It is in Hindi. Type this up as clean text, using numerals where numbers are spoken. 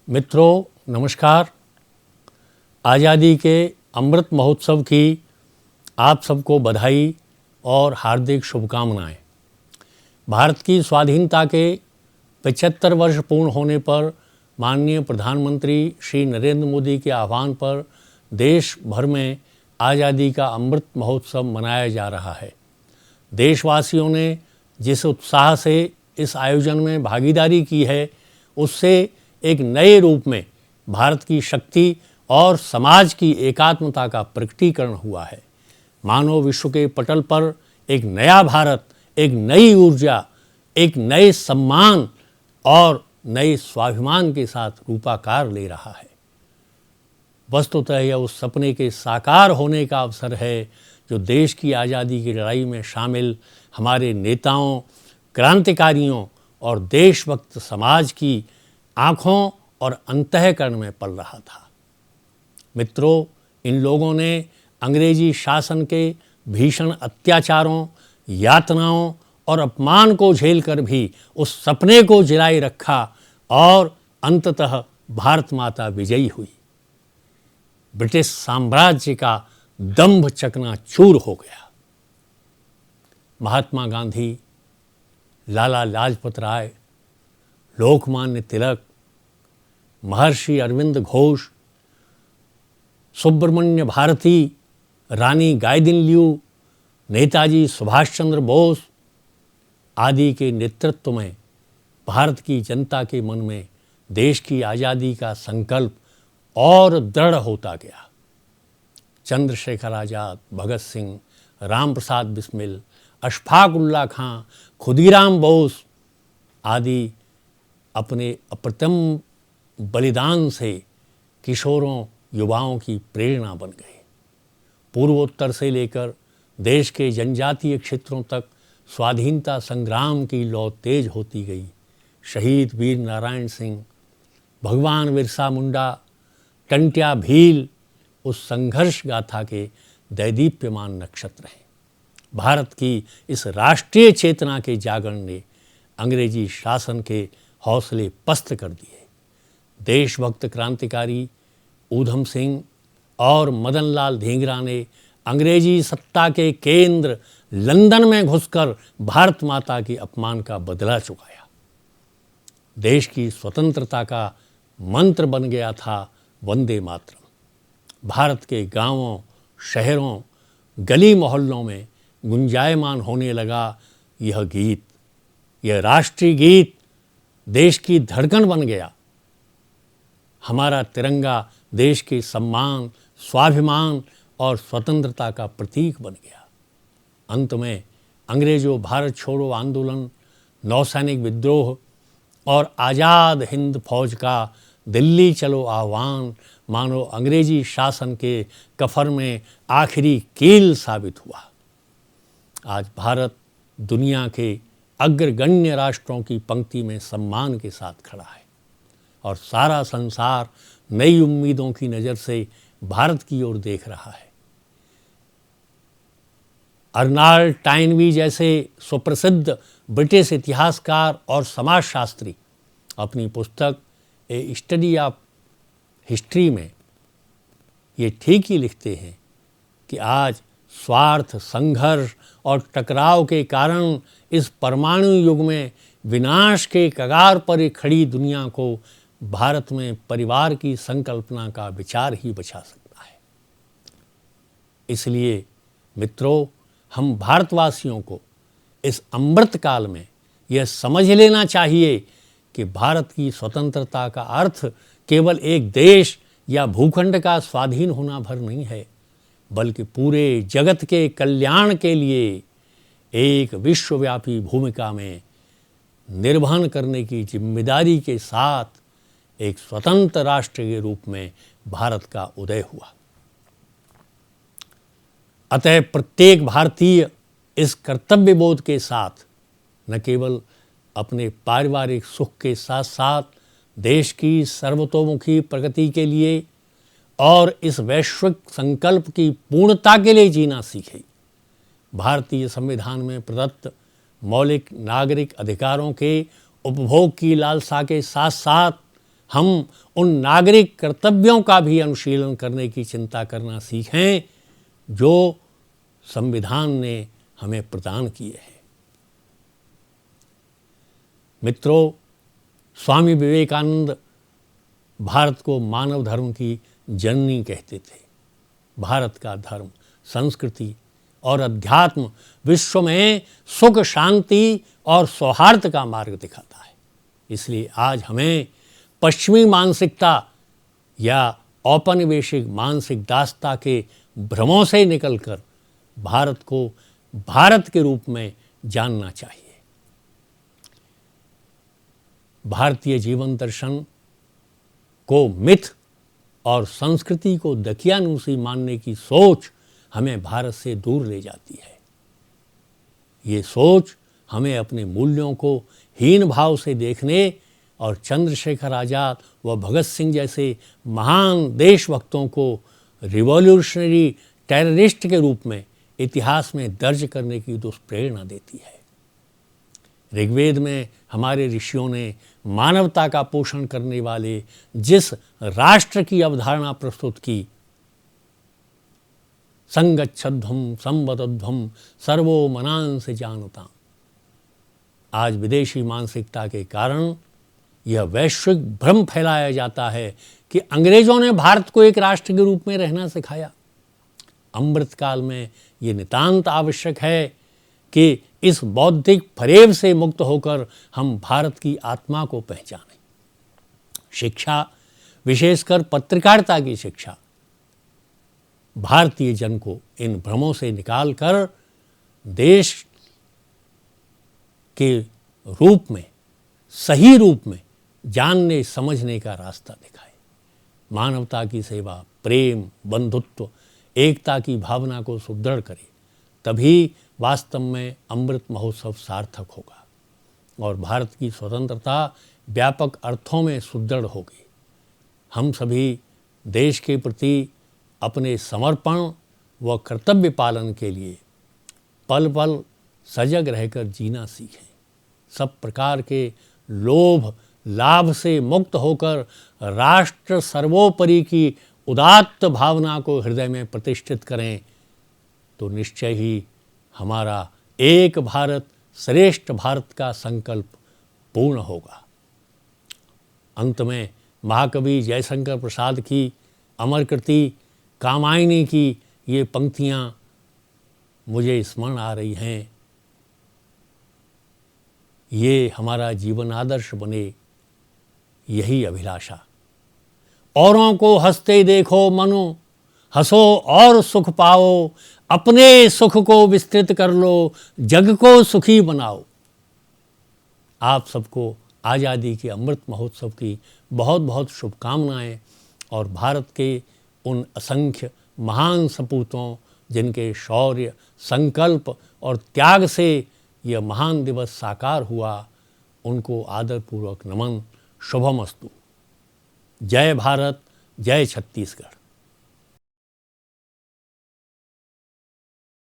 मित्रों नमस्कार। आज़ादी के अमृत महोत्सव की आप सबको बधाई और हार्दिक शुभकामनाएं। भारत की स्वाधीनता के 75 वर्ष पूर्ण होने पर माननीय प्रधानमंत्री श्री नरेंद्र मोदी के आह्वान पर देश भर में आज़ादी का अमृत महोत्सव मनाया जा रहा है। देशवासियों ने जिस उत्साह से इस आयोजन में भागीदारी की है, उससे एक नए रूप में भारत की शक्ति और समाज की एकात्मता का प्रकटीकरण हुआ है। मानव विश्व के पटल पर एक नया भारत, एक नई ऊर्जा, एक नए सम्मान और नए स्वाभिमान के साथ रूपाकार ले रहा है। वस्तुतः यह उस सपने के साकार होने का अवसर है जो देश की आज़ादी की लड़ाई में शामिल हमारे नेताओं, क्रांतिकारियों और देशभक्त समाज की आँखों और अंतःकरण में पल रहा था। मित्रों, इन लोगों ने अंग्रेजी शासन के भीषण अत्याचारों, यातनाओं और अपमान को झेलकर भी उस सपने को जिलाए रखा और अंततः भारत माता विजयी हुई। ब्रिटिश साम्राज्य का दंभ चकनाचूर हो गया। महात्मा गांधी, लाला लाजपत राय, लोकमान्य तिलक, महर्षि अरविंद घोष, सुब्रमण्य भारती, रानी गाइदिनल्यू, नेताजी सुभाष चंद्र बोस आदि के नेतृत्व में भारत की जनता के मन में देश की आज़ादी का संकल्प और दृढ़ होता गया। चंद्रशेखर आज़ाद, भगत सिंह, राम प्रसाद बिस्मिल, अशफाक उल्लाह खां, खुदीराम बोस आदि अपने अप्रतिम बलिदान से किशोरों, युवाओं की प्रेरणा बन गए। पूर्वोत्तर से लेकर देश के जनजातीय क्षेत्रों तक स्वाधीनता संग्राम की लौ तेज होती गई। शहीद वीर नारायण सिंह, भगवान बिरसा मुंडा, टंट्या भील उस संघर्ष गाथा के दैदीप्यमान नक्षत्र हैं। भारत की इस राष्ट्रीय चेतना के जागरण ने अंग्रेजी शासन के हौसले पस्त कर दिए। देशभक्त क्रांतिकारी ऊधम सिंह और मदन लाल ढींगरा ने अंग्रेजी सत्ता के केंद्र लंदन में घुसकर भारत माता के अपमान का बदला चुकाया। देश की स्वतंत्रता का मंत्र बन गया था वंदे मातरम। भारत के गांवों, शहरों, गली मोहल्लों में गुंजायमान होने लगा यह गीत। यह राष्ट्रीय गीत देश की धड़कन बन गया। हमारा तिरंगा देश के सम्मान, स्वाभिमान और स्वतंत्रता का प्रतीक बन गया। अंत में अंग्रेजों भारत छोड़ो आंदोलन, नौसैनिक विद्रोह और आज़ाद हिंद फौज का दिल्ली चलो आह्वान मानो अंग्रेजी शासन के कफर में आखिरी कील साबित हुआ। आज भारत दुनिया के अग्रगण्य राष्ट्रों की पंक्ति में सम्मान के साथ खड़ा है और सारा संसार नई उम्मीदों की नज़र से भारत की ओर देख रहा है। अर्नाल्ड टाइनबी जैसे सुप्रसिद्ध ब्रिटिश इतिहासकार और समाजशास्त्री अपनी पुस्तक ए स्टडी ऑफ हिस्ट्री में ये ठीक ही लिखते हैं कि आज स्वार्थ, संघर्ष और टकराव के कारण इस परमाणु युग में विनाश के कगार पर खड़ी दुनिया को भारत में परिवार की संकल्पना का विचार ही बचा सकता है। इसलिए मित्रों, हम भारतवासियों को इस अमृत काल में यह समझ लेना चाहिए कि भारत की स्वतंत्रता का अर्थ केवल एक देश या भूखंड का स्वाधीन होना भर नहीं है, बल्कि पूरे जगत के कल्याण के लिए एक विश्वव्यापी भूमिका में निर्वहन करने की जिम्मेदारी के साथ एक स्वतंत्र राष्ट्र के रूप में भारत का उदय हुआ। अतः प्रत्येक भारतीय इस कर्तव्य बोध के साथ न केवल अपने पारिवारिक सुख के साथ साथ देश की सर्वतोमुखी प्रगति के लिए और इस वैश्विक संकल्प की पूर्णता के लिए जीना सीखे। भारतीय संविधान में प्रदत्त मौलिक नागरिक अधिकारों के उपभोग की लालसा के साथ साथ हम उन नागरिक कर्तव्यों का भी अनुशीलन करने की चिंता करना सीखें जो संविधान ने हमें प्रदान किए हैं। मित्रों, स्वामी विवेकानंद भारत को मानव धर्म की जननी कहते थे। भारत का धर्म, संस्कृति और अध्यात्म विश्व में सुख, शांति और सौहार्द का मार्ग दिखाता है। इसलिए आज हमें पश्चिमी मानसिकता या औपनिवेशिक मानसिक दास्ता के भ्रमों से निकलकर भारत को भारत के रूप में जानना चाहिए। भारतीय जीवन दर्शन को मिथ और संस्कृति को दकियानूसी मानने की सोच हमें भारत से दूर ले जाती है। ये सोच हमें अपने मूल्यों को हीन भाव से देखने और चंद्रशेखर आज़ाद व भगत सिंह जैसे महान देशभक्तों को रिवॉल्यूशनरी टेररिस्ट के रूप में इतिहास में दर्ज करने की दुष्प्रेरणा देती है। ऋग्वेद में हमारे ऋषियों ने मानवता का पोषण करने वाले जिस राष्ट्र की अवधारणा प्रस्तुत की, संगच्छध्वम संवदध्वम सर्वो मनांस जानताम, आज विदेशी मानसिकता के कारण यह वैश्विक भ्रम फैलाया जाता है कि अंग्रेजों ने भारत को एक राष्ट्र के रूप में रहना सिखाया। अमृतकाल में ये नितांत आवश्यक है कि इस बौद्धिक फरेब से मुक्त होकर हम भारत की आत्मा को पहचानें। शिक्षा, विशेषकर पत्रकारिता की शिक्षा, भारतीय जन को इन भ्रमों से निकालकर देश के रूप में, सही रूप में जानने समझने का रास्ता दिखाए। मानवता की सेवा, प्रेम, बंधुत्व, एकता की भावना को सुदृढ़ करे, तभी वास्तव में अमृत महोत्सव सार्थक होगा और भारत की स्वतंत्रता व्यापक अर्थों में सुदृढ़ होगी। हम सभी देश के प्रति अपने समर्पण व कर्तव्य पालन के लिए पल पल सजग रहकर जीना सीखें। सब प्रकार के लोभ, लाभ से मुक्त होकर राष्ट्र सर्वोपरि की उदात्त भावना को हृदय में प्रतिष्ठित करें तो निश्चय ही हमारा एक भारत श्रेष्ठ भारत का संकल्प पूर्ण होगा। अंत में महाकवि जयशंकर प्रसाद की अमर कृति कामायनी की ये पंक्तियाँ मुझे स्मरण आ रही हैं। ये हमारा जीवन आदर्श बने, यही अभिलाषा। औरों को हंसते देखो मनो, हंसो और सुख पाओ, अपने सुख को विस्तृत कर लो, जग को सुखी बनाओ। आप सबको आज़ादी के अमृत महोत्सव की बहुत बहुत शुभकामनाएं और भारत के उन असंख्य महान सपूतों जिनके शौर्य, संकल्प और त्याग से यह महान दिवस साकार हुआ, उनको आदरपूर्वक नमन। शुभमस्तु। जय भारत, जय छत्तीसगढ़।